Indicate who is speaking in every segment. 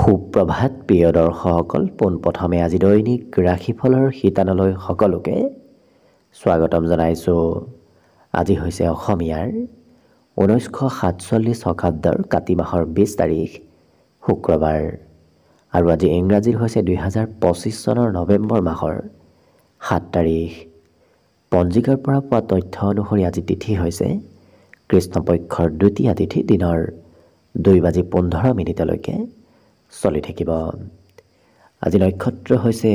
Speaker 1: সুপ্ৰভাত প্ৰিয় দৰ্শকসকল, পোনপ্ৰথমে আজি দৈনিক ৰাশিফলৰ শিতানলৈ সকলোকে স্বাগতম জনাইছোঁ। আজি হৈছে অসমীয়াৰ 1947 শকাব্দৰ কাতি মাহৰ 20 তাৰিখ শুক্ৰবাৰ আৰু আজি ইংৰাজীৰ হৈছে 2025 চনৰ নৱেম্বৰ মাহৰ 7 তাৰিখ। পঞ্জিকাৰ পৰা পোৱা তথ্য অনুসৰি আজি তিথি হৈছে কৃষ্ণপক্ষৰ দ্বিতীয়া তিথি, দিনৰ 2:15 চলি থাকিব। আজি নক্ষত্ৰ হৈছে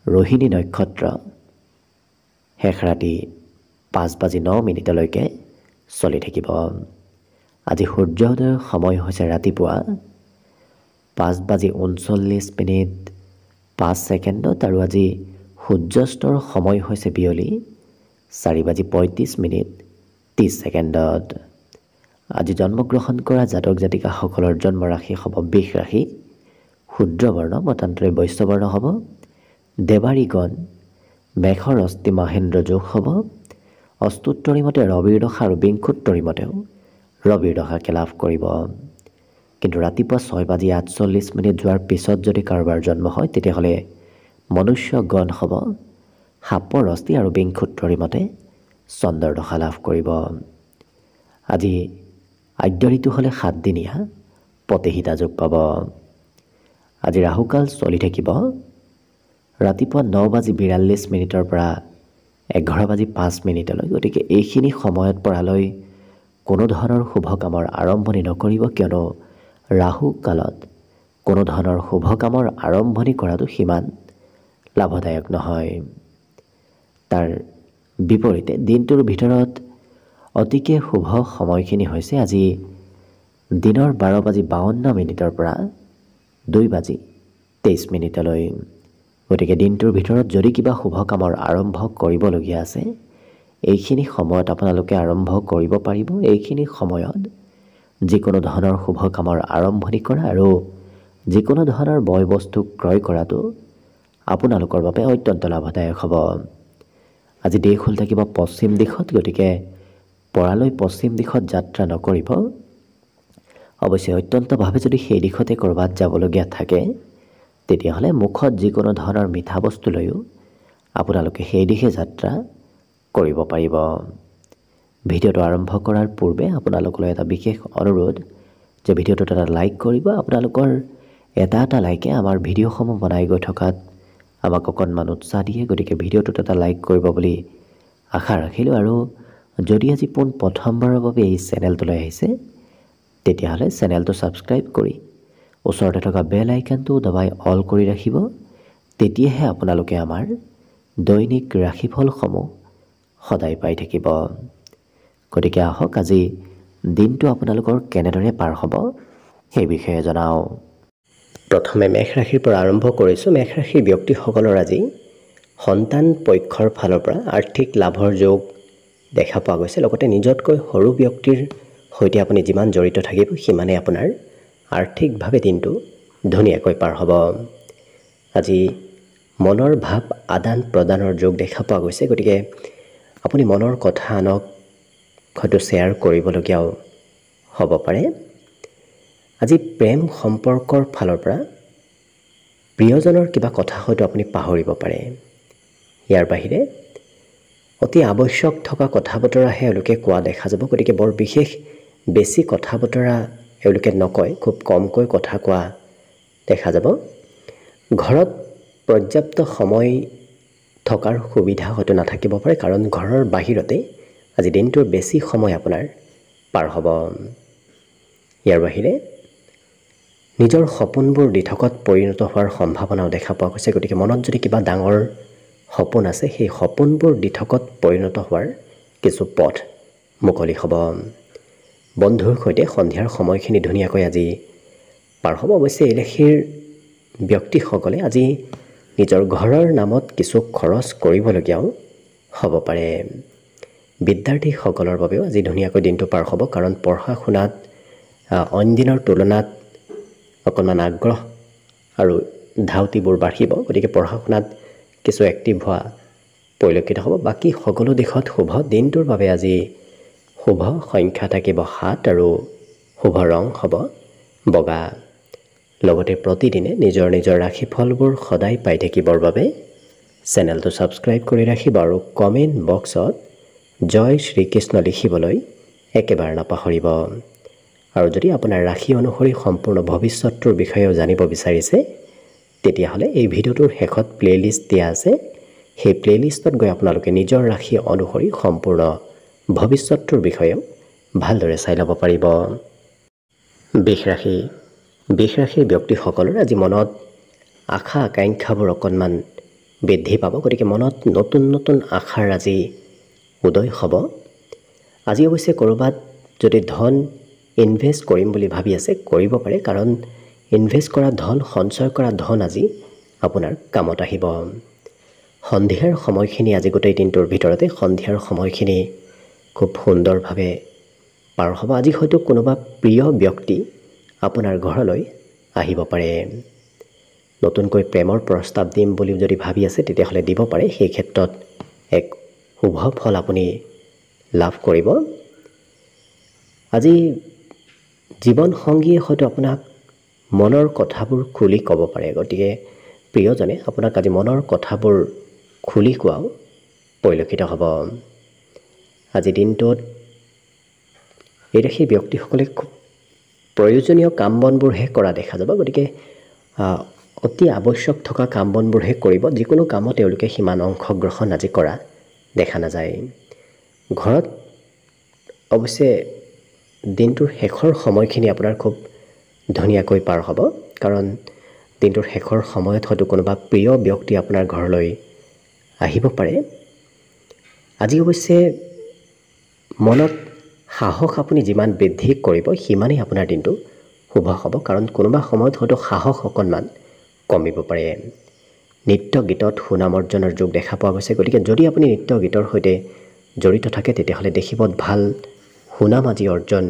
Speaker 1: ৰোহিণী নক্ষত্ৰ, শেষ ৰাতি 5:09 চলি থাকিব। আজি সূৰ্যোদয়ৰ সময় হৈছে ৰাতিপুৱা 5:39:05 আৰু আজি সূৰ্যাস্তৰ সময় হৈছে বিয়লি 4:35:30। আজি জন্মগ্ৰহণ কৰা জাতক জাতিকাসকলৰ জন্ম ৰাশি হ'ব বৃষ ৰাশি, শুদ্ৰবৰ্ণ মতান্তৰে বৈশ্যবৰ্ণ হ'ব, দেৱাৰীগণ মেঘৰ অস্তি মহেন্দ্ৰ যোগ হ'ব, অস্তুত্তৰী মতে ৰবিৰ দশা আৰু বিংশোত্তৰী মতেও ৰবিৰ দশাকে লাভ কৰিব। কিন্তু ৰাতিপুৱা 6:48 যোৱাৰ পিছত যদি কাৰোবাৰ জন্ম হয় তেতিয়াহ'লে মনুষ্যগণ হ'ব সাপৰ অস্তি আৰু বিংশোত্তৰী মতে চন্দ্ৰৰ দশা লাভ কৰিব। আজি আদ্য ঋতু হ'লে 7 দিনীয়া পতিহিতা যোগ পাব। আজি ৰাহুকাল চলি থাকিব ৰাতিপুৱা 9:42 পৰা 11:05। গতিকে এইখিনি সময়ত পৰালৈ কোনো ধৰণৰ শুভ কামৰ আৰম্ভণি নকৰিব, কিয়নো ৰাহু কালত কোনো ধৰণৰ শুভ কামৰ আৰম্ভণি কৰাটো সিমান লাভদায়ক নহয়। তাৰ বিপৰীতে দিনটোৰ ভিতৰত অতিকে শুভ সময়খিনি হৈছে আজি দিনৰ 12:52 পৰা 2:23। গতিকে দিনটোৰ ভিতৰত যদি কিবা শুভ কামৰ আৰম্ভ কৰিবলগীয়া আছে এইখিনি সময়ত আপোনালোকে আৰম্ভ কৰিব পাৰিব। এইখিনি সময়ত যিকোনো ধৰণৰ শুভ কামৰ আৰম্ভণি কৰা আৰু যিকোনো ধৰণৰ বয় বস্তু ক্ৰয় কৰাটো আপোনালোকৰ বাবে অত্যন্ত লাভদায়ক হ'ব। আজি দেশ হ'ল থাকিব পশ্চিম দিশত, গতিকে পৰালৈ পশ্চিম দিশত যাত্ৰা নকৰিব। অৱশ্যে অত্যন্তভাৱে যদি সেই দিশতে ক'ৰবাত যাবলগীয়া থাকে তেতিয়াহ'লে মুখত যিকোনো ধৰণৰ মিঠা বস্তু লৈও আপোনালোকে সেই দিশে যাত্ৰা কৰিব পাৰিব। ভিডিঅ'টো আৰম্ভ কৰাৰ পূৰ্বে আপোনালোকলৈ এটা বিশেষ অনুৰোধ যে ভিডিঅ'টোত এটা লাইক কৰিব। আপোনালোকৰ এটা লাইকে আমাৰ ভিডিঅ'সমূহ বনাই গৈ থকাত আমাক অকণমান উৎসাহ দিয়ে। গতিকে ভিডিঅ'টোত এটা লাইক কৰিব বুলি আশা ৰাখিলোঁ। আৰু যদি আজি প্ৰথমবাৰৰ বাবে এই চেনেলটোলৈ আহিছে তেতিয়াহ'লে চেনেলটো ছাবস্ক্ৰাইব কৰি ওচৰতে থকা বেল আইকনটো দবাই অল কৰি ৰাখিব। তেতিয়াহে আপোনালোকে আমাৰ দৈনিক ৰাশিফলসমূহ সদায় পাই থাকিব। গতিকে আহক আজি দিনটো আপোনালোকৰ কেনেদৰে পাৰ হ'ব সেই বিষয়ে জনাওঁ। প্ৰথমে মেষ ৰাশিৰ পৰা আৰম্ভ কৰিছোঁ। মেষ ৰাশিৰ ব্যক্তিসকলৰ আজি সন্তান পক্ষৰ ফালৰ পৰা আৰ্থিক লাভৰ যোগ দেখা পোৱা গৈছে। লগতে নিজতকৈ সৰু ব্যক্তিৰ সৈতে আপুনি যিমান জড়িত থাকিব সিমানেই আপোনাৰ আৰ্থিকভাৱে দিনটো ধুনীয়াকৈ পাৰ হ'ব। আজি মনৰ ভাৱ আদান প্ৰদানৰ যোগ দেখা পোৱা গৈছে। গতিকে আপুনি মনৰ কথা আনক হয়তো শ্বেয়াৰ কৰিবলগীয়াও হ'ব পাৰে। আজি প্ৰেম সম্পৰ্কৰ ফালৰ পৰা প্ৰিয়জনৰ কিবা কথা হয়তো আপুনি পাহৰিব পাৰে। ইয়াৰ বাহিৰে অতি আৱশ্যক থকা কথা বতৰাহে এওঁলোকে কোৱা দেখা যাব। গতিকে বৰ বিশেষ বেছি কথা বতৰা এওঁলোকে নকয়, খুব কমকৈ কথা কোৱা দেখা যাব। ঘৰত পৰ্যাপ্ত সময় থকাৰ সুবিধা হয়তো নাথাকিব পাৰে, কাৰণ ঘৰৰ বাহিৰতে আজি দিনটোৰ বেছি সময় আপোনাৰ পাৰ হ'ব। ইয়াৰ বাহিৰে নিজৰ সপোনবোৰ দিঠকত পৰিণত হোৱাৰ সম্ভাৱনাও দেখা পোৱা গৈছে। গতিকে মনত যদি কিবা ডাঙৰ সপোন আছে সেই সপোনবোৰ দিঠকত পৰিণত হোৱাৰ কিছু পথ মুকলি হ'ব। বন্ধুৰ সৈতে সন্ধিয়াৰ সময়খিনি ধুনীয়াকৈ আজি পাৰ হ'ব। অৱশ্যে এই ৰাশিৰ ব্যক্তিসকলে আজি নিজৰ ঘৰৰ নামত কিছু খৰচ কৰিবলগীয়াও হ'ব পাৰে। বিদ্যাৰ্থীসকলৰ বাবেও আজি ধুনীয়াকৈ দিনটো পাৰ হ'ব, কাৰণ পঢ়া শুনাত অইন দিনৰ তুলনাত অকণমান আগ্ৰহ আৰু ধাউতিবোৰ বাঢ়িব। গতিকে পঢ়া শুনাত কিছু এক্টিভ হোৱা পৰিলক্ষিত হ'ব। বাকী সকলো দিশত শুভ। দিনটোৰ বাবে আজি শুভ সংখ্যা থাকিব 7 আৰু শুভ ৰং হ'ব বগা। লগতে প্ৰতিদিনে নিজৰ নিজৰ ৰাশিফলবোৰ সদায় পাই থাকিবৰ বাবে চেনেলটো ছাবস্ক্ৰাইব কৰি ৰাখিব আৰু কমেণ্ট বক্সত জয় শ্ৰীকৃষ্ণ লিখিবলৈ একেবাৰে নাপাহৰিব। আৰু যদি আপোনাৰ ৰাশি অনুসৰি সম্পূৰ্ণ ভৱিষ্যতৰ বিষয়েও জানিব বিচাৰিছে তেতিয়াহ'লে এই ভিডিঅ'টোৰ শেষত প্লেলিষ্ট দিয়া আছে। সেই প্লেলিষ্টত গৈ আপোনালোকে নিজৰ ৰাশি অনুসৰি সম্পূৰ্ণ ভৱিষ্যতৰ বিষয়েও ভালদৰে চাই ল'ব পাৰিব। বৃষ ৰাশিৰ ব্যক্তিসকলৰ আজি মনত আশা আকাংক্ষাবোৰ অকণমান বৃদ্ধি পাব। গতিকে মনত নতুন নতুন আশাৰ আজি উদয় হ'ব। আজি অৱশ্যে ক'ৰবাত যদি ধন ইনভেষ্ট কৰিম বুলি ভাবি আছে কৰিব পাৰে, কাৰণ ইনভেষ্ট কৰা ধন, সঞ্চয় কৰা ধন আজি আপোনাৰ কামত আহিব। সন্ধিয়াৰ সময়খিনি আজি গোটেই দিনটোৰ ভিতৰতে সন্ধিয়াৰ সময়খিনি খুব সুন্দৰভাৱে পাৰ হ'ব। আজি হয়তো কোনোবা প্ৰিয় ব্যক্তি আপোনাৰ ঘৰলৈ আহিব পাৰে। নতুনকৈ প্ৰেমৰ প্ৰস্তাৱ দিম বুলি যদি ভাবি আছে তেতিয়াহ'লে দিব পাৰে। সেই ক্ষেত্ৰত এক শুভ ফল আপুনি লাভ কৰিব। আজি জীৱনসংগীয়ে হয়তো আপোনাক মনৰ কথাবোৰ খুলি ক'ব পাৰে। গতিকে প্ৰিয়জনে আপোনাক আজি মনৰ কথাবোৰ খুলি কোৱাও পৰিলক্ষিত হ'ব। আজি দিনটোত এই ৰাশিৰ ব্যক্তিসকলে খুব প্ৰয়োজনীয় কাম বনবোৰহে কৰা দেখা যাব। গতিকে অতি আৱশ্যক থকা কাম বনবোৰহে কৰিব। যিকোনো কামত তেওঁলোকে সিমান অংশগ্ৰহণ আজি কৰা দেখা নাযায়। ঘৰত অৱশ্যে দিনটোৰ শেষৰ সময়খিনি আপোনাৰ খুব ধুনীয়াকৈ পাৰ হ'ব, কাৰণ দিনটোৰ শেষৰ সময়ত হয়তো কোনোবা প্ৰিয় ব্যক্তি আপোনাৰ ঘৰলৈ আহিব পাৰে। আজি অৱশ্যে মনত সাহস আপুনি যিমান বৃদ্ধি কৰিব সিমানেই আপোনাৰ দিনটো শুভ হ'ব, কাৰণ কোনোবা সময়ত হয়তো সাহস অকণমান কমিব পাৰে। নৃত্য গীতত সুনাম অৰ্জনৰ যোগ দেখা পোৱা গৈছে। গতিকে যদি আপুনি নৃত্য গীতৰ সৈতে জড়িত থাকে তেতিয়াহ'লে দেখিবত ভাল সুনাম আজি অৰ্জন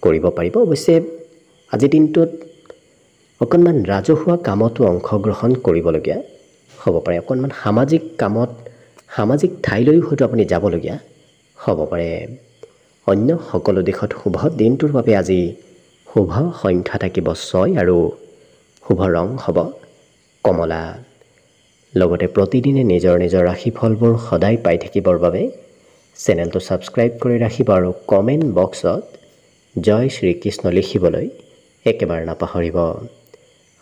Speaker 1: কৰিব পাৰিব। অৱশ্যে আজিৰ দিনটোত অকণমান ৰাজহুৱা কামতো অংশগ্ৰহণ কৰিবলগীয়া হ'ব পাৰে। অকণমান সামাজিক কামত, সামাজিক ঠাইলৈও হয়তো আপুনি যাবলগীয়া হ'ব পাৰে। অন্য সকলো দিশত শুভ। দিনটোৰ বাবে আজি শুভ সংখ্যা থাকিব 6 আৰু শুভ ৰং হ'ব কমলা। লগতে প্ৰতিদিনে নিজৰ নিজৰ ৰাশিফলবোৰ সদায় পাই থাকিবৰ বাবে চেনেলটো ছাবস্ক্ৰাইব কৰি ৰাখিব আৰু কমেণ্ট বক্সত জয় শ্ৰীকৃষ্ণ লিখিবলৈ একেবাৰে নাপাহৰিব।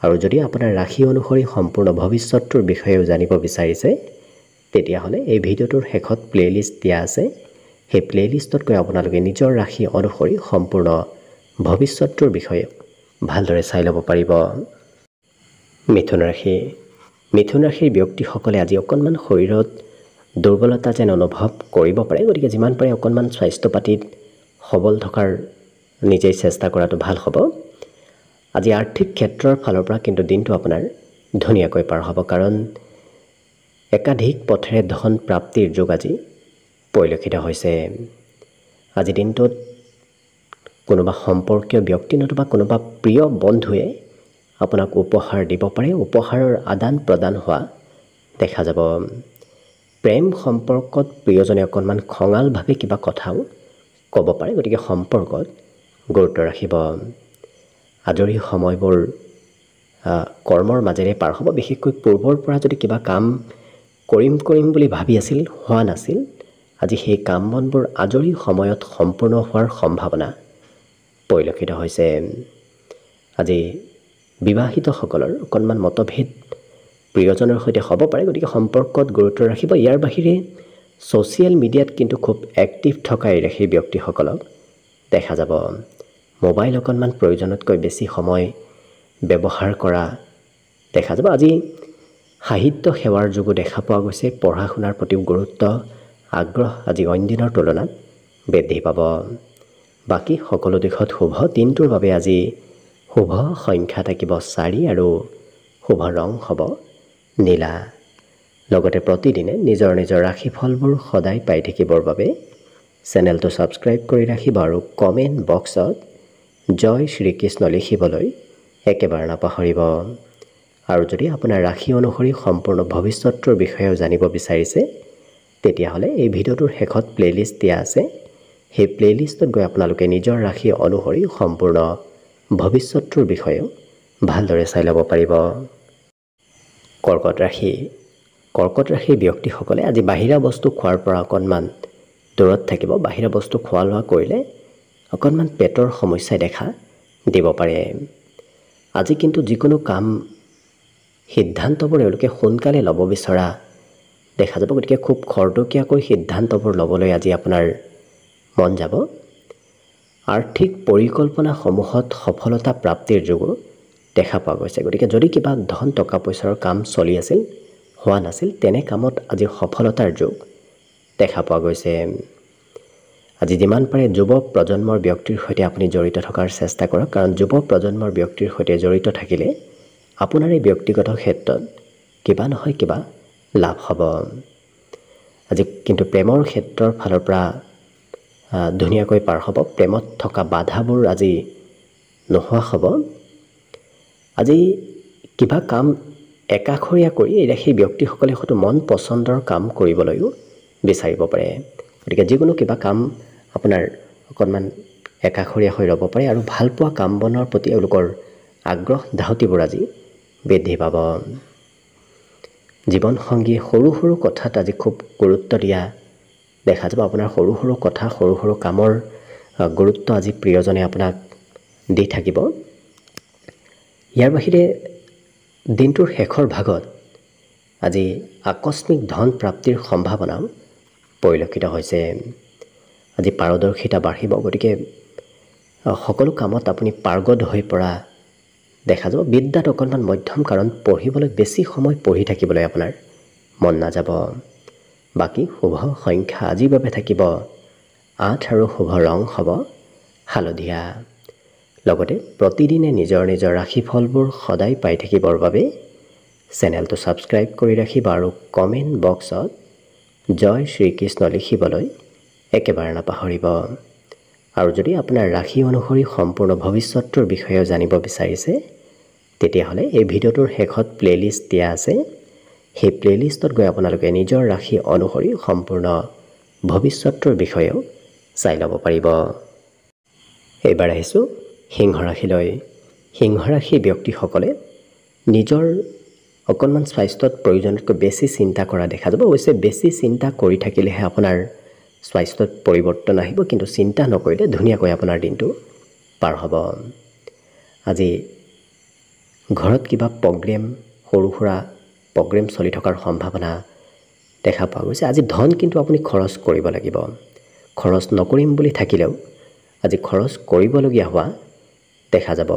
Speaker 1: আৰু যদি আপোনাৰ ৰাশি অনুসৰি সম্পূৰ্ণ ভৱিষ্যতৰ বিষয়েও জানিব বিচাৰিছে তেতিয়াহ'লে এই ভিডিঅ'টোৰ শেষত প্লেলিষ্ট দিয়া আছে। সেই প্লেলিষ্টত গৈ আপোনালোকে নিজৰ ৰাশি অনুসৰি সম্পূৰ্ণ ভৱিষ্যতৰ বিষয়ে ভালদৰে চাই ল'ব পাৰিব। মিথুন ৰাশিৰ ব্যক্তিসকলে আজি অকণমান শৰীৰত দুৰ্বলতা যেন অনুভৱ কৰিব পাৰে। গতিকে যিমান পাৰে অকণমান স্বাস্থ্য পাতিত সবল থকাৰ নিজেই চেষ্টা কৰাটো ভাল হ'ব। আজি আৰ্থিক ক্ষেত্ৰৰ ফালৰ পৰা কিন্তু দিনটো আপোনাৰ ধুনীয়াকৈ পাৰ হ'ব, কাৰণ একাধিক পথেৰে ধন প্ৰাপ্তিৰ যোগ আজি পৰিলক্ষিত হৈছে। আজি দিনটোত কোনোবা সম্পৰ্কীয় ব্যক্তি নতুবা কোনোবা প্ৰিয় বন্ধুৱে আপোনাক উপহাৰ দিব পাৰে। উপহাৰৰ আদান প্ৰদান হোৱা দেখা যাব। প্ৰেম সম্পৰ্কত প্ৰিয়জনে অকণমান খঙালভাৱে কিবা কথাও ক'ব পাৰে। গতিকে সম্পৰ্কত গুৰুত্ব ৰাখিব। আজৰি সময়বোৰ কৰ্মৰ মাজেৰে পাৰ হ'ব। বিশেষকৈ পূৰ্বৰ পৰা যদি কিবা কাম কৰিম বুলি ভাবি আছিল, হোৱা নাছিল, আজি সেই কাম বনবোৰ আজৰি সময়ত সম্পূৰ্ণ হোৱাৰ সম্ভাৱনা পৰিলক্ষিত হৈছে। আজি বিবাহিতসকলৰ অকণমান মতভেদ প্ৰিয়জনৰ সৈতে হ'ব পাৰে। গতিকে সম্পৰ্কত গুৰুত্ব ৰাখিব। ইয়াৰ বাহিৰে ছ'চিয়েল মিডিয়াত কিন্তু খুব এক্টিভ থকা এই ৰাশিৰ ব্যক্তিসকলক দেখা যাব। মোবাইল অকণমান প্ৰয়োজনতকৈ বেছি সময় ব্যৱহাৰ কৰা দেখা যাব। আজি সাহিত্য সেৱাৰ যোগো দেখা পোৱা গৈছে। পঢ়া শুনাৰ প্ৰতিও গুৰুত্ব, আগ্ৰহ আজি অইন দিনৰ তুলনাত বৃদ্ধি পাব। বাকী সকলো দিশত শুভ। দিনটোৰ বাবে আজি শুভ সংখ্যা থাকিব 4 আৰু শুভ ৰং হ'ব নীলা। লগতে প্ৰতিদিনে নিজৰ নিজৰ ৰাশিফলবোৰ সদায় পাই থাকিবৰ বাবে চেনেলটো ছাবস্ক্ৰাইব কৰি ৰাখিব আৰু কমেণ্ট বক্সত জয় শ্ৰীকৃষ্ণ লিখিবলৈ একেবাৰে নাপাহৰিব। আৰু যদি আপোনাৰ ৰাশি অনুসৰি সম্পূৰ্ণ ভৱিষ্যতৰ বিষয়েও জানিব বিচাৰিছে তেতিয়াহ'লে এই ভিডিঅ'টোৰ শেষত প্লেলিষ্ট দিয়া আছে। সেই প্লেলিষ্টত গৈ আপোনালোকে নিজৰ ৰাশি অনুসৰি সম্পূৰ্ণ ভৱিষ্যতৰ বিষয়েও ভালদৰে চাই ল'ব পাৰিব। কৰ্কট ৰাশিৰ ব্যক্তিসকলে আজি বাহিৰা বস্তু খোৱাৰ পৰা অকণমান দূৰত থাকিব। বাহিৰা বস্তু খোৱা লোৱা কৰিলে অকণমান পেটৰ সমস্যাই দেখা দিব পাৰে। আজি কিন্তু যিকোনো কাম সিদ্ধান্তবোৰ এওঁলোকে সোনকালে ল'ব বিচৰা দেখা যাব। গতিকে খুব খৰতকীয়াকৈ সিদ্ধান্তবোৰ ল'বলৈ আজি আপোনাৰ মন যাব। আৰ্থিক পৰিকল্পনাসমূহত সফলতা প্ৰাপ্তিৰ যোগো দেখা পোৱা গৈছে। গতিকে যদি কিবা ধন টকা পইচাৰ কাম চলি আছিল, হোৱা নাছিল, তেনে কামত আজি সফলতাৰ যোগ দেখা পোৱা গৈছে। আজি যিমান পাৰে যুৱ প্ৰজন্মৰ ব্যক্তিৰ সৈতে আপুনি জড়িত থকাৰ চেষ্টা কৰক, কাৰণ যুৱ প্ৰজন্মৰ ব্যক্তিৰ সৈতে জড়িত থাকিলে আপোনাৰ এই ব্যক্তিগত ক্ষেত্ৰত কিবা নহয় কিবা লাভ হ'ব। আজি কিন্তু প্ৰেমৰ ক্ষেত্ৰৰ ফালৰ পৰা ধুনীয়াকৈ পাৰ হ'ব। প্ৰেমত থকা বাধাবোৰ আজি নোহোৱা হ'ব। আজি কিবা কাম একাষৰীয়া কৰি সেই ব্যক্তিসকলে হয়তো মন পচন্দৰ কাম কৰিবলৈও বিচাৰিব পাৰে। গতিকে যিকোনো কিবা কাম আপোনাৰ অকণমান একাষৰীয়া হৈ ৰ'ব পাৰে আৰু ভালপোৱা কাম বনৰ প্ৰতি এওঁলোকৰ আগ্ৰহ ধাউতিবোৰ আজি বৃদ্ধি পাব। জীৱনসংগী সৰু সৰু কথাত আজি খুব গুৰুত্ব দিয়া দেখা যাব। আপোনাৰ সৰু সৰু কথা, সৰু সৰু কামৰ গুৰুত্ব আজি প্ৰিয়জনে আপোনাক দি থাকিব। ইয়াৰ বাহিৰে দিনটোৰ শেষৰ ভাগত আজি আকস্মিক ধন প্ৰাপ্তিৰ সম্ভাৱনাও পৰিলক্ষিত হৈছে। আজি পাৰদৰ্শিতা বাঢ়িব। গতিকে সকলো কামত আপুনি পাৰ্গত হৈ পৰা দেখা যাব। বিদ্যাত অকণমান মধ্যম, কাৰণ পঢ়িবলৈ বেছি সময় পঢ়ি থাকিবলৈ আপোনাৰ মন নাযাব। বাকী শুভ সংখ্যা আজিৰ বাবে থাকিব 8 আৰু শুভ ৰং হ'ব হালধীয়া। লগতে প্ৰতিদিনে নিজৰ নিজৰ ৰাশিফলবোৰ সদায় পাই থাকিবৰ বাবে চেনেলটো ছাবস্ক্ৰাইব কৰি ৰাখিব আৰু কমেণ্ট বক্সত জয় শ্ৰীকৃষ্ণ লিখিবলৈ একেবাৰে নাপাহৰিব। আৰু যদি আপোনাৰ ৰাশি অনুসৰি সম্পূৰ্ণ ভৱিষ্যতৰ বিষয়ে জানিব বিচাৰিছে, তেতিয়াহ'লে এই ভিডিঅ'টোৰ শেষত প্লেলিষ্ট দিয়া আছে। সেই প্লেলিষ্টত গৈ আপোনালোকে নিজৰ ৰাশি অনুসৰি সম্পূৰ্ণ ভৱিষ্যতৰ বিষয়েও চাই ল'ব পাৰিব। এইবাৰ আহিছোঁ সিংহ ৰাশিলৈ। সিংহ ৰাশিৰ ব্যক্তিসকলে নিজৰ অকণমান স্বাস্থ্যত প্ৰয়োজনতকৈ বেছি চিন্তা কৰা দেখা যাব। অৱশ্যে বেছি চিন্তা কৰি থাকিলেহে আপোনাৰ স্বাস্থ্যত পৰিৱৰ্তন আহিব, কিন্তু চিন্তা নকৰিলে ধুনীয়াকৈ আপোনাৰ দিনটো পাৰ হ'ব। আজি ঘৰত কিবা প্ৰগ্ৰেম, সৰু সুৰা প্ৰগ্ৰেম চলি থকাৰ সম্ভাৱনা দেখা পোৱা গৈছে। আজি ধন কিন্তু আপুনি খৰচ কৰিব লাগিব। খৰচ নকৰিম বুলি থাকিলেও আজি খৰচ কৰিবলগীয়া হোৱা দেখা যাব।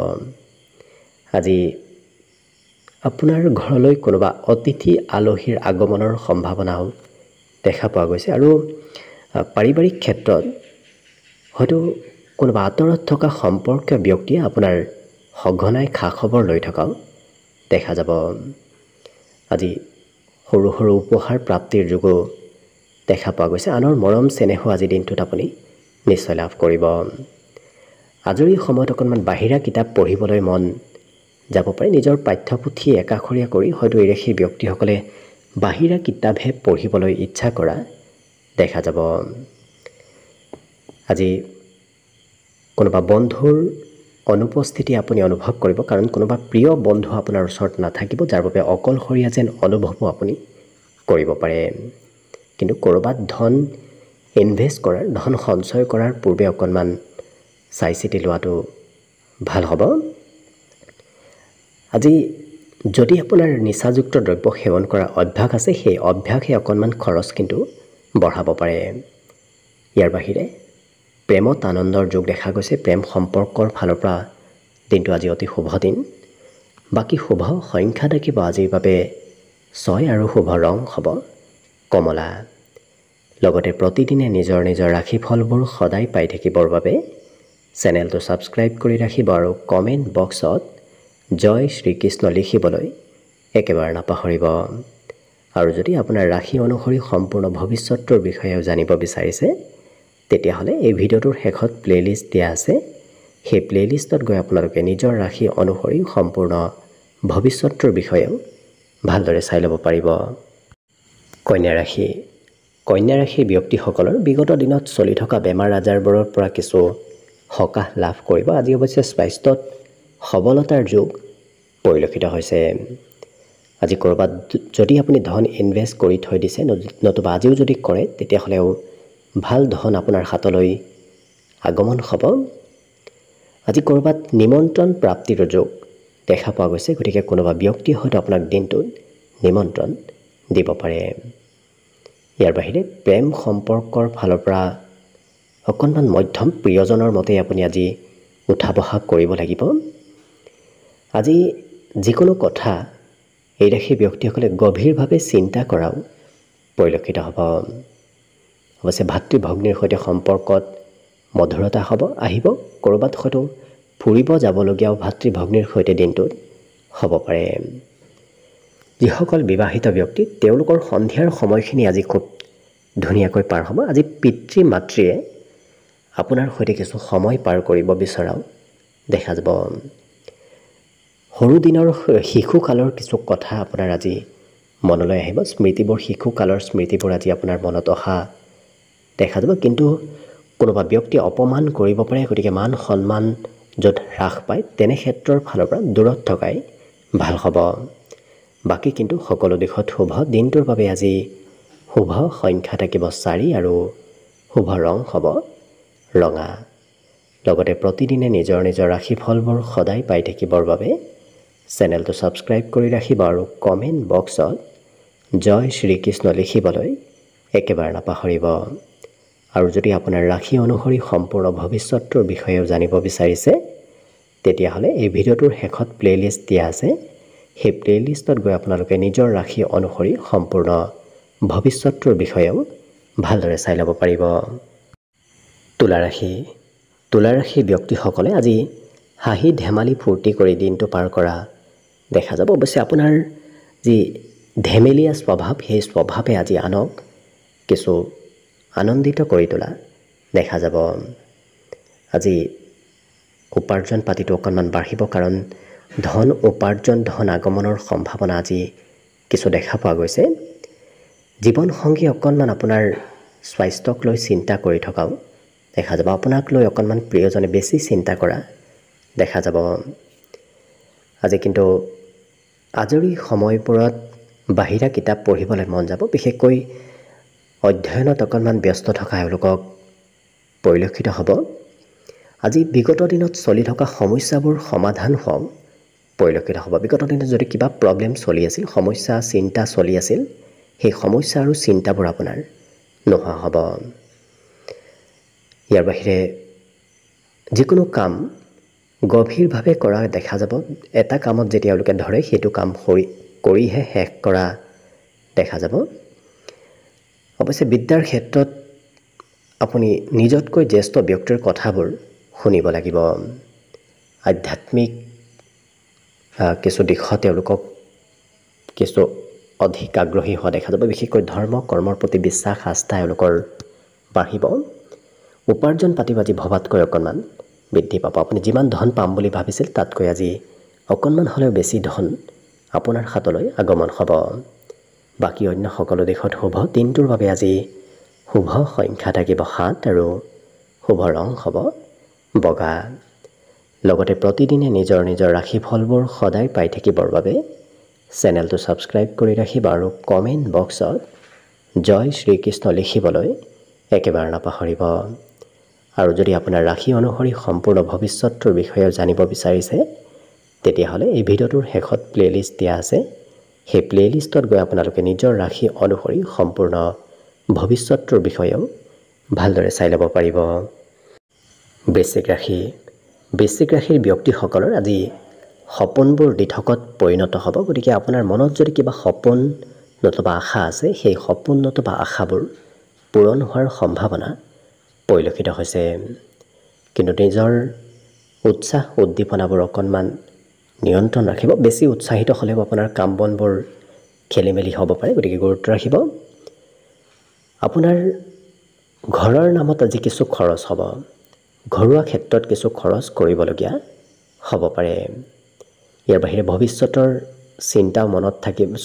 Speaker 1: আজি আপোনাৰ ঘৰলৈ কোনোবা অতিথি আলহীৰ আগমনৰ সম্ভাৱনাও দেখা পোৱা গৈছে। আৰু পাৰিবাৰিক ক্ষেত্ৰত হয়তো কোনোবা আঁতৰত থকা সম্পৰ্কীয় ব্যক্তিয়ে আপোনাৰ সঘনাই খা খবৰ লৈ থকাও দেখা যাব। আজি সৰু সৰু উপহাৰ প্ৰাপ্তিৰ যোগো দেখা পোৱা গৈছে। আনৰ মৰম চেনেহো আজি দিনটোত আপুনি নিশ্চয় লাভ কৰিব। আজৰি সময়ত অকণমান বাহিৰা কিতাপ পঢ়িবলৈ মন যাব পাৰে। নিজৰ পাঠ্যপুথি একাষৰীয়া কৰি হয়তো এই ৰাশিৰ ব্যক্তিসকলে বাহিৰা কিতাপহে পঢ়িবলৈ ইচ্ছা কৰা দেখা যাব। আজি কোনোবা বন্ধুৰ অনুপস্থিতি আপুনি অনুভৱ কৰিব, কাৰণ কোনোবা প্ৰিয় বন্ধু আপোনাৰ ওচৰত নাথাকিব, যাৰ বাবে অকলশৰীয়া যেন অনুভৱো আপুনি কৰিব পাৰে। কিন্তু ক'ৰবাত ধন ইনভেষ্ট কৰাৰ, ধন সঞ্চয় কৰাৰ পূৰ্বে অকণমান চাই চিতি লোৱাটো ভাল হ'ব। আজি যদি আপোনাৰ নিচাযুক্ত দ্ৰব্য সেৱন কৰাৰ অভ্যাস আছে, সেই অভ্যাসে অকণমান খৰচ কিন্তু বঢ়াব পাৰে। ইয়াৰ বাহিৰে প্ৰেমত আনন্দৰ যোগ দেখা গৈছে। প্ৰেম সম্পৰ্কৰ ফালৰ পৰা দিনটো আজি অতি শুভ দিন। বাকী শুভ সংখ্যা থাকিব আজিৰ বাবে 6 আৰু শুভ ৰং হ'ব কমলা। লগতে প্ৰতিদিনে নিজৰ নিজৰ ৰাশিফলবোৰ সদায় পাই থাকিবৰ বাবে চেনেলটো ছাবস্ক্ৰাইব কৰি ৰাখিব আৰু কমেণ্ট বক্সত জয় শ্ৰীকৃষ্ণ লিখিবলৈ একেবাৰে নাপাহৰিব। আৰু যদি আপোনাৰ ৰাশি অনুসৰি সম্পূৰ্ণ ভৱিষ্যতৰ বিষয়েও জানিব বিচাৰিছে, তেতিয়াহ'লে এই ভিডিঅ'টোৰ শেষত প্লেলিষ্ট দিয়া আছে। সেই প্লেলিষ্টত গৈ আপোনালোকে নিজৰ ৰাশি অনুসৰি সম্পূৰ্ণ ভৱিষ্যতৰ বিষয়েও ভালদৰে চাই ল'ব পাৰিব। কন্যা ৰাশিৰ ব্যক্তিসকলৰ বিগত দিনত চলি থকা বেমাৰ আজাৰবোৰৰ পৰা কিছু সকাহ লাভ কৰিব। আজি অৱশ্যে স্বাস্থ্যত সবলতাৰ যোগ পৰিলক্ষিত হৈছে। আজি ক'ৰবাত যদি আপুনি ধন ইনভেষ্ট কৰি থৈ দিছে নতুবা আজিও যদি কৰে তেতিয়াহ'লেও ভাল ধন আপোনাৰ হাতলৈ আগমন হ'ব। আজি ক'ৰবাত নিমন্ত্ৰণ প্ৰাপ্তিৰ যোগ দেখা পোৱা গৈছে, গতিকে কোনোবা ব্যক্তিয়ে হয়তো আপোনাক দিনটোত নিমন্ত্ৰণ দিব পাৰে। ইয়াৰ বাহিৰে প্ৰেম সম্পৰ্কৰ ফালৰ পৰা অকণমান মধ্যম প্ৰিয়জনৰ মতে আপুনি আজি উঠা বহা কৰিব লাগিব। আজি যিকোনো কথা এই ৰাশি ব্যক্তিসকলে গভীৰভাৱে চিন্তা কৰাও পৰিলক্ষিত হ'ব। অৱশ্যে ভাতৃ ভগ্নীৰ সৈতে সম্পৰ্কত মধুৰতা আহিব। ক'ৰবাত হয়তো ফুৰিব যাবলগীয়াও ভাতৃ ভগ্নীৰ সৈতে দিনটোত হ'ব পাৰে। যিসকল বিবাহিত ব্যক্তি তেওঁলোকৰ সন্ধিয়াৰ সময়খিনি আজি খুব ধুনীয়াকৈ পাৰ হ'ব। আজি পিতৃ মাতৃয়ে আপোনাৰ সৈতে কিছু সময় পাৰ কৰিব বিচৰাও দেখা যাব। সৰু দিনৰ শিশুকালৰ কিছু কথা আপোনাৰ আজি মনলৈ আহিব। স্মৃতিবোৰ শিশুকালৰ স্মৃতিবোৰ আজি আপোনাৰ মনত অহা দেখা যাব। কিন্তু কোনোবা ব্যক্তি অপমান কৰিব পাৰে, গতিকে মান সন্মান য'ত হ্ৰাস পায় তেনে ক্ষেত্ৰৰ ফালৰ পৰা দূৰত থকাই ভাল হ'ব। বাকী কিন্তু সকলো দিশত শুভ। দিনটোৰ বাবে আজি শুভ সংখ্যা থাকিব 4 আৰু শুভ ৰং হ'ব ৰঙা। লগতে প্ৰতিদিনে নিজৰ নিজৰ ৰাশিফলবোৰ সদায় পাই থাকিবৰ বাবে চেনেলটো ছাবস্ক্ৰাইব কৰি ৰাখিব আৰু কমেণ্ট বক্সত জয় শ্ৰীকৃষ্ণ লিখিবলৈ একেবাৰে নাপাহৰিব। আৰু যদি আপোনাৰ ৰাশি অনুসৰি সম্পূৰ্ণ ভৱিষ্যতৰ বিষয়েও জানিব বিচাৰিছে তেতিয়াহ'লে এই ভিডিঅ'টোৰ শেষত প্লে'লিষ্ট দিয়া আছে। সেই প্লে'লিষ্টত গৈ আপোনালোকে নিজৰ ৰাশি অনুসৰি সম্পূৰ্ণ ভৱিষ্যতৰ বিষয়েও ভালদৰে চাই ল'ব পাৰিব। তুলা ৰাশি ব্যক্তিসকলে আজি হাঁহি ধেমালি ফূৰ্তি কৰি দিনটো পাৰ কৰা দেখা যাব। অৱশ্যে আপোনাৰ যি ধেমেলীয়া স্বভাৱ সেই স্বভাৱে আজি আনক কিছু আনন্দিত কৰি তোলা দেখা যাব। আজি উপাৰ্জন পাতিটো অকণমান বাঢ়িব, কাৰণ ধন উপাৰ্জন ধন আগমনৰ সম্ভাৱনা আজি কিছু দেখা পোৱা গৈছে। জীৱনসংগী অকণমান আপোনাৰ স্বাস্থ্যক লৈ চিন্তা কৰি থকাও দেখা যাব। আপোনাক লৈ অকণমান প্ৰিয়জনে বেছি চিন্তা কৰা দেখা যাব। আজি কিন্তু আজৰি সময়বোৰত বাহিৰা কিতাপ পঢ়িবলৈ মন যাব। বিশেষকৈ অধ্যয়নত অকণমান ব্যস্ত থকা এওঁলোকক পৰিলক্ষিত হ'ব। আজি বিগত দিনত চলি থকা সমস্যাবোৰ সমাধান হোৱাও পৰিলক্ষিত হ'ব। বিগত দিনত যদি কিবা প্ৰব্লেম চলি আছিল, সমস্যা চিন্তা চলি আছিল, সেই সমস্যা আৰু চিন্তাবোৰ আপোনাৰ নোহোৱা হ'ব। ইয়াৰ বাহিৰে যিকোনো কাম গভীৰভাৱে কৰা দেখা যাব। এটা কামত যেতিয়া তেওঁলোকে ধৰে সেইটো কাম কৰিহে শেষ কৰা দেখা যাব। অৱশ্যে বিদ্যাৰ ক্ষেত্ৰত আপুনি নিজতকৈ জ্যেষ্ঠ ব্যক্তিৰ কথাবোৰ শুনিব লাগিব। আধ্যাত্মিক কিছু দিশত তেওঁলোকক কিছু অধিক আগ্ৰহী হোৱা দেখা যাব। বিশেষকৈ ধৰ্ম কৰ্মৰ প্ৰতি বিশ্বাস আস্থা এওঁলোকৰ বাঢ়িব। উপাৰ্জন পাতিও আজি ভবাতকৈ অকণমান বৃদ্ধি পাব। আপুনি যিমান ধন পাম বুলি ভাবিছিল তাতকৈ আজি অকণমান হ'লেও বেছি ধন আপোনাৰ হাতলৈ আগমন হ'ব। বাকী অন্য সকলো দিশত শুভ। দিনটোৰ বাবে আজি শুভ সংখ্যা থাকিব 7 আৰু শুভ ৰং হ'ব বগা। লগতে প্ৰতিদিনে নিজৰ নিজৰ ৰাশিফলবোৰ সদায় পাই থাকিবৰ বাবে চেনেলটো ছাবস্ক্ৰাইব কৰি ৰাখিব আৰু কমেণ্ট বক্সত জয় শ্ৰীকৃষ্ণ লিখিবলৈ একেবাৰে নাপাহৰিব। আৰু যদি আপোনাৰ ৰাশি অনুসৰি সম্পূৰ্ণ ভৱিষ্যতৰ বিষয়ে জানিব বিচাৰিছে তেতিয়াহ'লে এই ভিডিঅ'টোৰ শেষত প্লে'লিষ্ট দিয়া আছে। সেই প্লে'লিষ্টত গৈ আপোনালোকে নিজৰ ৰাশি অনুসৰি সম্পূৰ্ণ ভৱিষ্যতৰ বিষয়েও ভালদৰে চাই ল'ব পাৰিব। বৃশ্চিক ৰাশিৰ ব্যক্তিসকলৰ আজি সপোনবোৰ দিঠকত পৰিণত হ'ব। গতিকে আপোনাৰ মনত যদি কিবা সপোন নতুবা আশা আছে, সেই সপোন নতুবা আশাবোৰ পূৰণ হোৱাৰ সম্ভাৱনা পৰিলক্ষিত হৈছে। কিন্তু নিজৰ উৎসাহ উদ্দীপনাবোৰ অকণমান নিয়ন্ত্ৰণ ৰাখিব। বেছি উৎসাহিত হ'লেও আপোনাৰ কাম বনবোৰ খেলি মেলি হ'ব পাৰে, গতিকে গুৰুত্ব ৰাখিব। আপোনাৰ ঘৰৰ নামত আজি কিছু খৰচ হ'ব। ঘৰুৱা ক্ষেত্ৰত কিছু খৰচ কৰিবলগীয়া হ'ব পাৰে। ইয়াৰ বাহিৰে ভৱিষ্যতৰ চিন্তাও মনত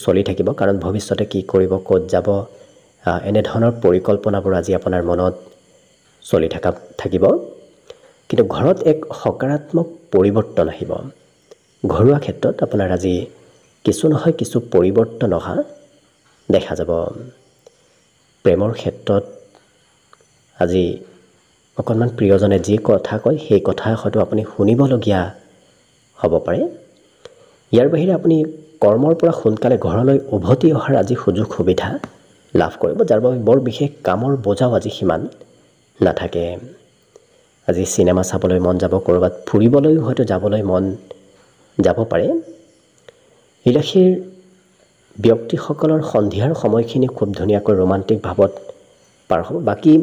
Speaker 1: চলি থাকিব, কাৰণ ভৱিষ্যতে কি কৰিব, ক'ত যাব, এনেধৰণৰ পৰিকল্পনাবোৰ আজি আপোনাৰ মনত চলি থাকিব। কিন্তু ঘৰত এক সকাৰাত্মক পৰিৱৰ্তন আহিব। ঘৰুৱা ক্ষেত্ৰত আপোনাৰ আজি কিছু নহয় কিছু পৰিৱৰ্তন অহা দেখা যাব। প্ৰেমৰ ক্ষেত্ৰত আজি অকণমান প্ৰিয়জনে যি কথা কয় সেই কথা হয়তো আপুনি শুনিবলগীয়া হ'ব পাৰে। ইয়াৰ বাহিৰে আপুনি কৰ্মৰ পৰা সোনকালে ঘৰলৈ উভতি অহাৰ আজি সুযোগ সুবিধা লাভ কৰিব, যাৰ বাবে বৰ বিশেষ কামৰ বোজাও আজি সিমান নাথাকে। আজি চিনেমা চাবলৈ মন যাব, ক'ৰবাত ফুৰিবলৈও হয়তো যাবলৈ মন যাব পাৰে। এই ৰাশিৰ ব্যক্তিসকলৰ সন্ধিয়াৰ সময়খিনি খুব ধুনীয়াকৈ ৰোমান্টিক ভাৱত পাৰ হ'ব। বাকী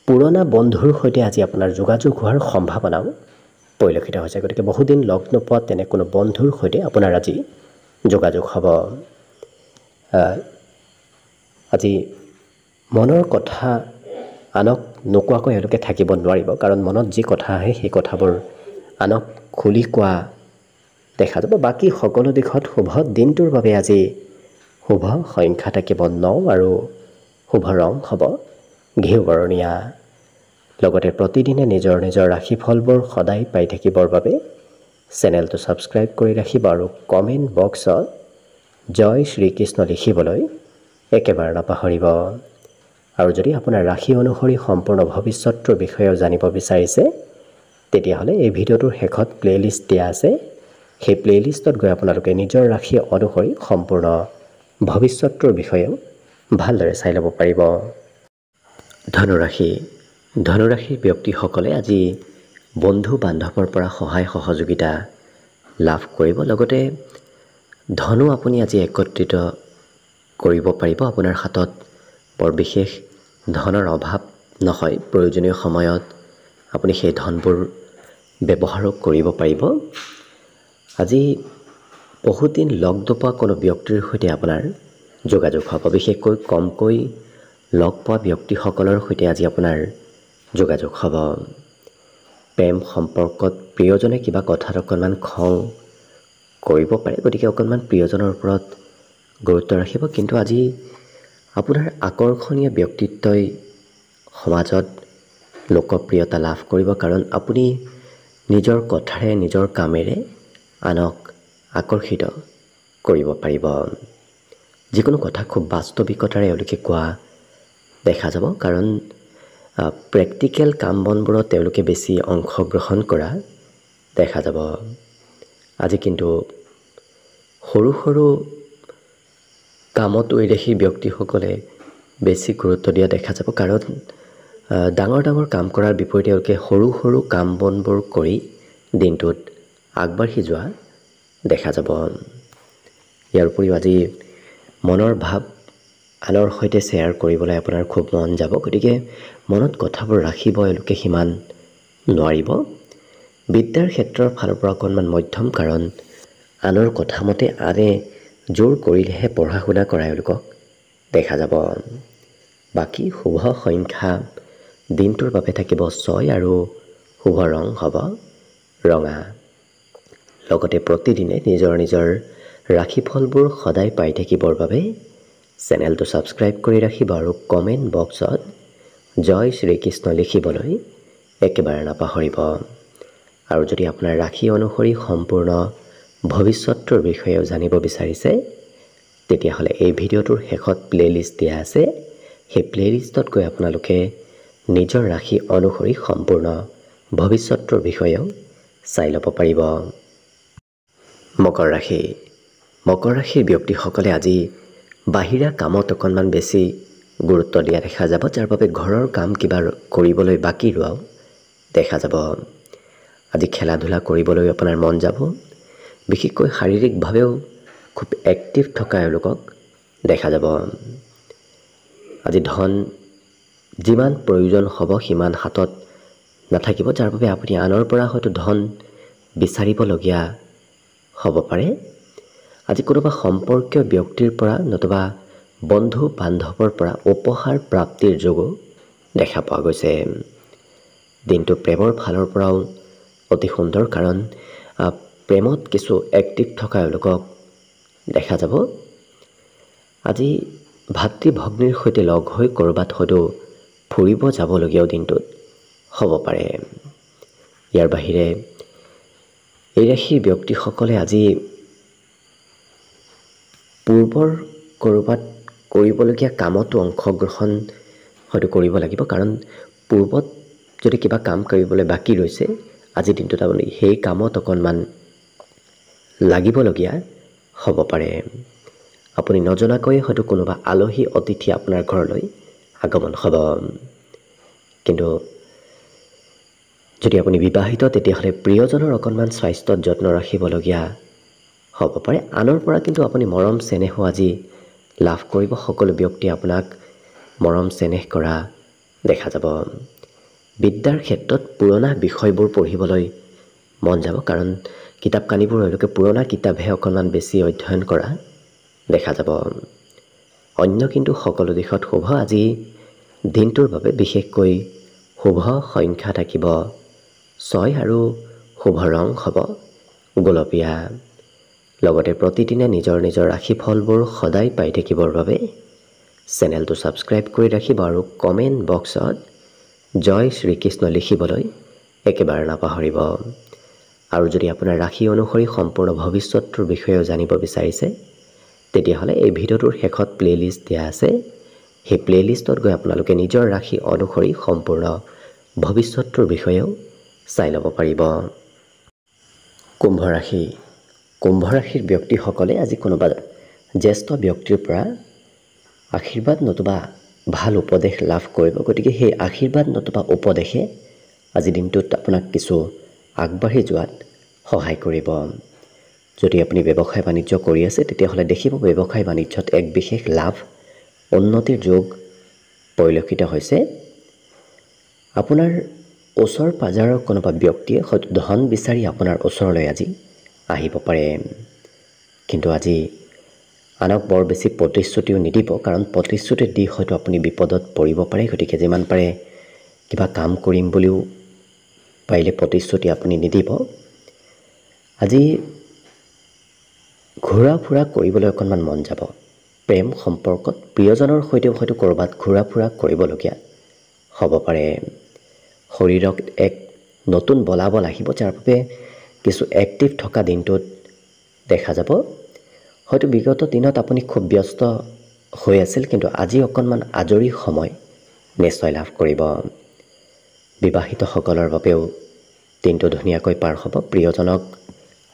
Speaker 1: পুৰণা বন্ধুৰ সৈতে আজি আপোনাৰ যোগাযোগ হোৱাৰ সম্ভাৱনাও পৰিলক্ষিত হৈছে। গতিকে বহুদিন লগ নোপোৱা তেনে কোনো বন্ধুৰ সৈতে আপোনাৰ আজি যোগাযোগ হ'ব। আজি মনৰ কথা আনক নোকোৱাকৈ এওঁলোকে থাকিব নোৱাৰিব, কাৰণ মনত যি কথা আহে সেই কথাবোৰ আনক খুলি কোৱা দেখা যাব। বাকী সকলো দিশত শুভ। দিনটোৰ বাবে আজি শুভ সংখ্যা থাকিব 9 আৰু শুভ ৰং হ'ব ঘিউ বৰণীয়া। লগতে প্ৰতিদিনে নিজৰ নিজৰ ৰাশিফলবোৰ সদায় পাই থাকিবৰ বাবে চেনেলটো ছাবস্ক্ৰাইব কৰি ৰাখিব আৰু কমেণ্ট বক্সত জয় শ্ৰীকৃষ্ণ লিখিবলৈ একেবাৰে নাপাহৰিব। আৰু যদি আপোনাৰ ৰাশি অনুসৰি সম্পূৰ্ণ ভৱিষ্যতৰ বিষয়েও জানিব বিচাৰিছে, তেতিয়াহ'লে এই ভিডিঅ'টোৰ শেষত প্লে'লিষ্ট দিয়া আছে। সেই প্লে'লিষ্টত গৈ আপোনালোকে নিজৰ ৰাশি অনুসৰি সম্পূৰ্ণ ভৱিষ্যতৰ বিষয়েও ভালদৰে চাই ল'ব পাৰিব। ধনুৰাশিৰ ব্যক্তিসকলে আজি বন্ধু বান্ধৱৰ পৰা সহায় সহযোগিতা লাভ কৰিব। লগতে ধনো আপুনি আজি একত্ৰিত কৰিব পাৰিব। আপোনাৰ হাতত বৰ বিশেষ ধনৰ অভাৱ নহয়। প্ৰয়োজনীয় সময়ত আপুনি সেই ধনবোৰ ব্যৱহাৰো কৰিব পাৰিব। আজি বহুত দিন লগ নোপোৱা কোনো ব্যক্তিৰ সৈতে আপোনাৰ যোগাযোগ হ'ব। বিশেষকৈ কমকৈ লগ পোৱা ব্যক্তিসকলৰ সৈতে আজি আপোনাৰ যোগাযোগ হ'ব। প্ৰেম সম্পৰ্কত প্ৰিয়জনে কিবা কথাত অকণমান খং কৰিব পাৰে, গতিকে অকণমান প্ৰিয়জনৰ ওপৰত গুৰুত্ব ৰাখিব। কিন্তু আজি আপোনাৰ আকৰ্ষণীয় ব্যক্তিত্বই সমাজত লোকপ্ৰিয়তা লাভ কৰিব, কাৰণ আপুনি নিজৰ কথাৰে নিজৰ কামেৰে আনক আকৰ্ষিত কৰিব পাৰিব। যিকোনো কথা খুব বাস্তৱিকতাৰে এওঁলোকে কোৱা দেখা যাব, কাৰণ প্ৰেক্টিকেল কাম বনবোৰত তেওঁলোকে বেছি অংশগ্ৰহণ কৰা দেখা যাব। আজি কিন্তু সৰু সৰু কামত ঐৰাসী ব্যক্তিসকলে বেছি গুৰুত্ব দিয়া দেখা যাব, কাৰণ ডাঙৰ ডাঙৰ কাম কৰাৰ বিপৰীতে তেওঁলোকে সৰু সৰু কাম বনবোৰ কৰি দিনটোত আগবাঢ়ি যোৱা দেখা যাব। ইয়াৰ উপৰিও আজি মনৰ ভাৱ আনৰ সৈতে শ্বেয়াৰ কৰিবলৈ আপোনাৰ খুব মন যাব, গতিকে মনত কথাবোৰ ৰাখিব এওঁলোকে সিমান নোৱাৰিব। বিদ্যাৰ ক্ষেত্ৰৰ ফালৰ পৰা অকণমান মধ্যম, কাৰণ আনৰ কথা মতে আনে জোৰ কৰিলেহে পঢ়া শুনা কৰা এওঁলোকক দেখা যাব। বাকী শুভ সংখ্যা দিনটোৰ বাবে থাকিব 6 আৰু শুভ ৰং হ'ব ৰঙা। লগতে প্ৰতিদিনে নিজৰ নিজৰ ৰাশিফলবোৰ সদায় পাই থাকিবৰ বাবে চেনেলটো ছাবস্ক্ৰাইব কৰি ৰাখিব আৰু কমেণ্ট বক্সত জয় শ্ৰীকৃষ্ণ লিখিবলৈ একেবাৰে নাপাহৰিব। আৰু যদি আপোনাৰ ৰাশি অনুসৰি সম্পূৰ্ণ ভৱিষ্যতৰ বিষয়েও জানিব বিচাৰিছে, তেতিয়াহ'লে এই ভিডিঅ'টোৰ শেষত প্লে'লিষ্ট দিয়া আছে। সেই প্লে'লিষ্টত গৈ আপোনালোকে নিজৰ ৰাশি অনুসৰি সম্পূৰ্ণ ভৱিষ্যতৰ বিষয়েও চাই ল'ব পাৰিব। মকৰ ৰাশিৰ ব্যক্তিসকলে আজি বাহিৰা কামত অকণমান বেছি গুৰুত্ব দিয়া দেখা যাব, যাৰ বাবে ঘৰৰ কাম কিবা কৰিবলৈ বাকী ৰোৱাও দেখা যাব। আজি খেলা ধূলা কৰিবলৈ আপোনাৰ মন যাব, বিশেষকৈ শাৰীৰিকভাৱেও খুব এক্টিভ থকা এওঁলোকক দেখা যাব। আজি ধন যিমান প্ৰয়োজন হ'ব সিমান হাতত নাথাকিব, যাৰ বাবে আপুনি আনৰ পৰা হয়তো ধন বিচাৰিবলগীয়া হ'ব পাৰে। আজি কোনোবা সম্পৰ্কীয় ব্যক্তিৰ পৰা নতুবা বন্ধু বান্ধৱৰ পৰা উপহাৰ প্ৰাপ্তিৰ যোগো দেখা পোৱা গৈছে। দিনটো প্ৰেমৰ ফালৰ পৰাও অতি সুন্দৰ, কাৰণ প্ৰেমত কিছু এক্টিভ থকা এওঁলোকক দেখা যাব। আজি ভাতৃ ভগ্নীৰ সৈতে লগ হৈ ক'ৰবাত হয়তো ফুৰিব যাবলগীয়াও দিনটোত হ'ব পাৰে। ইয়াৰ বাহিৰে এই ৰাশিৰ ব্যক্তিসকলে আজি পূৰ্বৰ ক'ৰবাত কৰিবলগীয়া কামতো অংশগ্ৰহণ হয়তো কৰিব লাগিব, কাৰণ পূৰ্বত যদি কিবা কাম কৰিবলৈ বাকী ৰৈছে আজিৰ দিনটোত আপুনি সেই কামত অকণমান লাগিবলগীয়া হ'ব পাৰে। আপুনি নজনাকৈয়ে হয়তো কোনোবা আলহী অতিথি আপোনাৰ ঘৰলৈ আগমন হ'ব। কিন্তু যদি আপুনি বিবাহিত তেতিয়াহ'লে প্ৰিয়জনৰ অকণমান স্বাস্থ্যত যত্ন ৰাখিবলগীয়া হ'ব পাৰে। আনৰ পৰা কিন্তু আপুনি মৰম চেনেহো আজি লাভ কৰিব। সকলো ব্যক্তিয়ে আপোনাক মৰম চেনেহ কৰা দেখা যাব। বিদ্যাৰ ক্ষেত্ৰত পুৰণা বিষয়বোৰ পঢ়িবলৈ মন যাব, কাৰণ কিতাপ কানিবোৰ এওঁলোকে পুৰণা কিতাপহে অকণমান বেছি অধ্যয়ন কৰা দেখা যাব। অন্য কিন্তু সকলো দিশত শুভ। আজি দিনটোৰ বাবে বিশেষকৈ শুভ সংখ্যা থাকিব 6 আৰু শুভ ৰং হ'ব গোলপীয়া। লগতে প্ৰতিদিনে নিজৰ নিজৰ ৰাশিফলবোৰ সদায় পাই থাকিবৰ বাবে চেনেলটো ছাবস্ক্ৰাইব কৰি ৰাখিব আৰু কমেণ্ট বক্সত জয় শ্ৰীকৃষ্ণ লিখিবলৈ একেবাৰে নাপাহৰিব। আৰু যদি আপোনাৰ ৰাশি অনুসৰি সম্পূৰ্ণ ভৱিষ্যতটোৰ বিষয়েও জানিব বিচাৰিছে তেতিয়াহ'লে এই ভিডিঅ'টোৰ শেষত প্লে'লিষ্ট দিয়া আছে। সেই প্লে'লিষ্টত গৈ আপোনালোকে নিজৰ ৰাশি অনুসৰি সম্পূৰ্ণ ভৱিষ্যতটোৰ বিষয়েও চাই ল'ব পাৰিব। কুম্ভ ৰাশি। কুম্ভ ৰাশিৰ ব্যক্তিসকলে আজি কোনোবা জ্যেষ্ঠ ব্যক্তিৰ পৰা আশীৰ্বাদ নতুবা ভাল উপদেশ লাভ কৰিব। গতিকে সেই আশীৰ্বাদ নতুবা উপদেশে আজি দিনটোত আপোনাক কিছু আগবাঢ়ি যোৱাত সহায় কৰিব। যদি আপুনি ব্যৱসায় বাণিজ্য কৰি আছে তেতিয়াহ'লে দেখিব ব্যৱসায় বাণিজ্যত এক বিশেষ লাভ উন্নতিৰ যোগ পৰিলক্ষিত হৈছে। আপোনাৰ ওচৰ পাজৰৰ কোনোবা ব্যক্তিয়ে হয়তো ধন বিচাৰি আপোনাৰ ওচৰলৈ আজি আহিব পাৰে। কিন্তু আজি আনক বৰ বেছি প্ৰতিশ্ৰুতিও নিদিব, কাৰণ প্ৰতিশ্ৰুতি দি হয়তো আপুনি বিপদত পৰিব পাৰে। গতিকে যিমান পাৰে কিবা কাম কৰিম বুলিও পাৰিলে প্ৰতিশ্ৰুতি আপুনি নিদিব। আজি ঘূৰা ফুৰা কৰিবলৈ অকণমান মন যাব। প্ৰেম সম্পৰ্কত প্ৰিয়জনৰ সৈতেও হয়তো ক'ৰবাত ঘূৰা ফুৰা কৰিবলগীয়া হ'ব পাৰে। শৰীৰক এক নতুন বলাবল আহিব, যাৰ বাবে কিছু এক্টিভ থকা দিনটোত দেখা যাব। হয়তো বিগত দিনত আপুনি খুব ব্যস্ত হৈ আছিল, কিন্তু আজি অকণমান আজৰি সময় নিশ্চয় লাভ কৰিব। বিবাহিতসকলৰ বাবেও দিনটো ধুনীয়াকৈ পাৰ হ'ব। প্ৰিয়জনক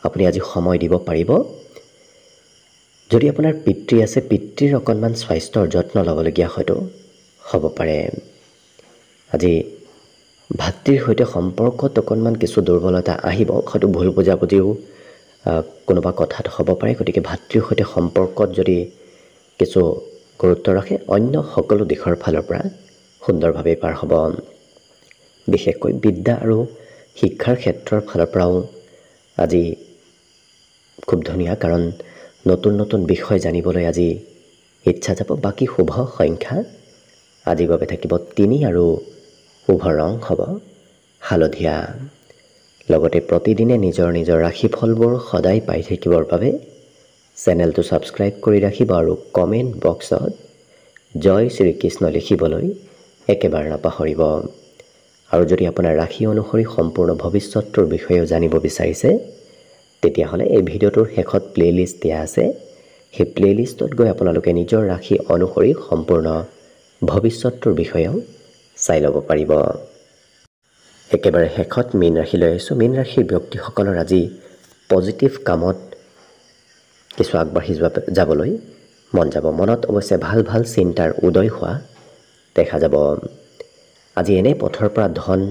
Speaker 1: আপুনি আজি সময় দিব পাৰিব। যদি আপোনাৰ পিতৃ আছে পিতৃৰ অকণমান স্বাস্থ্যৰ যত্ন ল'বলগীয়া হয়তো হ'ব পাৰে। আজি ভাতৃৰ সৈতে সম্পৰ্কত অকণমান কিছু দুৰ্বলতা আহিব। হয়তো ভুল বুজাবুজিও কোনোবা কথাত হ'ব পাৰে। গতিকে ভাতৃৰ সৈতে সম্পৰ্কত যদি কিছু গুৰুত্ব ৰাখে অন্য সকলো দিশৰ ফালৰ পৰা সুন্দৰভাৱে পাৰ হ'ব। বিশেষকৈ বিদ্যা আৰু শিক্ষাৰ ক্ষেত্ৰৰ ফালৰ পৰাও আজি খুব ধুনীয়া, কাৰণ নতুন নতুন বিষয় জানিবলৈ আজি ইচ্ছা যাব। বাকী শুভ সংখ্যা আজিৰ বাবে থাকিব 3 আৰু শুভ ৰং হ'ব হালধীয়া। লগতে প্ৰতিদিনে নিজৰ নিজৰ ৰাশিফলবোৰ সদায় পাই থাকিবৰ বাবে চেনেলটো ছাবস্ক্ৰাইব কৰি ৰাখিব আৰু কমেণ্ট বক্সত জয় শ্ৰীকৃষ্ণ লিখিবলৈ একেবাৰে নাপাহৰিব। আৰু যদি আপোনাৰ ৰাশি অনুসৰি সম্পূৰ্ণ ভৱিষ্যতটোৰ বিষয়েও জানিব বিচাৰিছে তেতিয়াহ'লে এই ভিডিঅ'টোৰ শেষত প্লে'লিষ্ট দিয়া আছে। সেই প্লে'লিষ্টত গৈ আপোনালোকে নিজৰ ৰাশি অনুসৰি সম্পূৰ্ণ ভৱিষ্যতটোৰ বিষয়েও চাই ল'ব পাৰিব। একেবাৰে শেষত মীন ৰাশিলৈ আহিছোঁ। মীন ৰাশিৰ ব্যক্তিসকলৰ আজি পজিটিভ কামত কিছু আগবাঢ়ি যাবলৈ মন যাব। মনত অৱশ্যে ভাল ভাল চিন্তাৰ উদয় হোৱা দেখা যাব। আজি এনে পথৰ পৰা ধন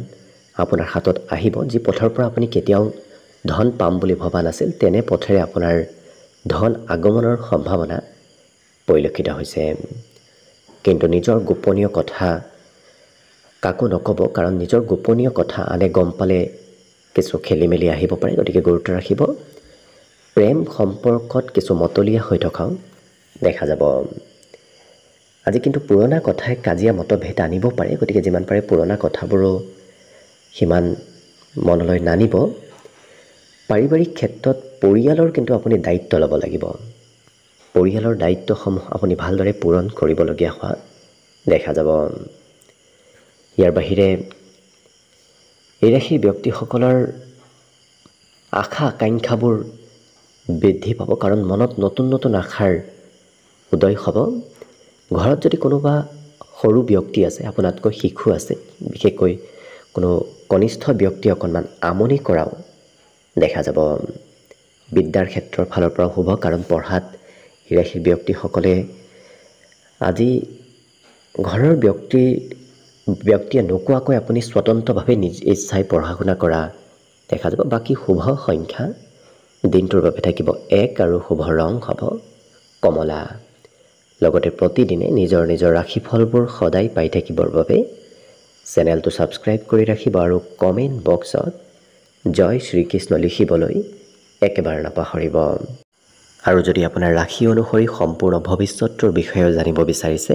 Speaker 1: আপোনাৰ হাতত আহিব, যি পথৰ পৰা আপুনি কেতিয়াও ধন পাম বুলি ভবা নাছিল। তেনে পথেৰে আপোনাৰ ধন আগমনৰ সম্ভাৱনা পৰিলক্ষিত হৈছে। কিন্তু নিজৰ গোপনীয় কথা কাকো নক'ব, কাৰণ নিজৰ গোপনীয় কথা আনে গম পালে কিছু খেলি মেলি আহিব পাৰে। গতিকে গুৰুত্ব ৰাখিব। প্ৰেম সম্পৰ্কত কিছু মতলীয়া হৈ থকাও দেখা যাব। আজি কিন্তু পুৰণা কথাই কাজিয়া মতভেদ আনিব পাৰে। গতিকে যিমান পাৰে পুৰণা কথাবোৰো সিমান মনলৈ নানিব। পাৰিবাৰিক ক্ষেত্ৰত পৰিয়ালৰ কিন্তু আপুনি দায়িত্ব ল'ব লাগিব। পৰিয়ালৰ দায়িত্বসমূহ আপুনি ভালদৰে পূৰণ কৰিবলগীয়া হোৱা দেখা যাব। ইয়াৰ বাহিৰে এই ৰাশিৰ ব্যক্তিসকলৰ আশা আকাংক্ষাবোৰ বৃদ্ধি পাব, কাৰণ মনত নতুন নতুন আশাৰ উদয় হ'ব। ঘৰত যদি কোনোবা সৰু ব্যক্তি আছে, আপোনাতকৈ শিশু আছে, বিশেষকৈ কোনো কনিষ্ঠ ব্যক্তি অকণমান আমনি কৰাও দেখা যাব। বিদ্যাৰ ক্ষেত্ৰৰ ফালৰ পৰা শুভ, কাৰণ পঢ়াত হিৰাশীল ব্যক্তিসকলে আজি ঘৰৰ ব্যক্তিয়ে নোকোৱাকৈ আপুনি স্বতন্ত্ৰভাৱে নিজ ইচ্ছাই পঢ়া শুনা কৰা দেখা যাব। বাকী শুভ সংখ্যা দিনটোৰ বাবে থাকিব 1 আৰু শুভ ৰং হ'ব কমলা। লগতে প্ৰতিদিনে নিজৰ নিজৰ ৰাশিফলবোৰ সদায় পাই থাকিবৰ বাবে চেনেলটো ছাবস্ক্ৰাইব কৰি ৰাখিব আৰু কমেণ্ট বক্সত জয় শ্ৰীকৃষ্ণ লিখিবলৈ একেবাৰে নাপাহৰিব। আৰু যদি আপোনাৰ ৰাশি অনুসৰি সম্পূৰ্ণ ভৱিষ্যতৰ বিষয়ে জানিব বিচাৰিছে,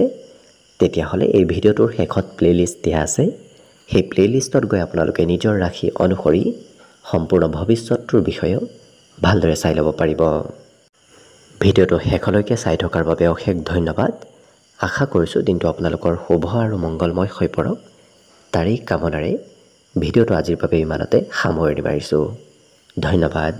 Speaker 1: তেতিয়াহ'লে এই ভিডিঅ'টোৰ শেষত প্লে'লিষ্ট দিয়া আছে। সেই প্লে'লিষ্টত গৈ আপোনালোকে নিজৰ ৰাশি অনুসৰি সম্পূৰ্ণ ভৱিষ্যতৰ বিষয়েও ভালদৰে চাই ল'ব পাৰিব। ভিডিঅ'টো শেষলৈকে চাই থকাৰ বাবে অশেষ ধন্যবাদ। আশা কৰিছোঁ দিনটো আপোনালোকৰ শুভ আৰু মংগলময় হৈ পৰক। তাৰেই কামনাৰে ভিডিঅ'টো আজিৰ বাবে ইমানতে সামৰণি মাৰিছোঁ। ধন্যবাদ।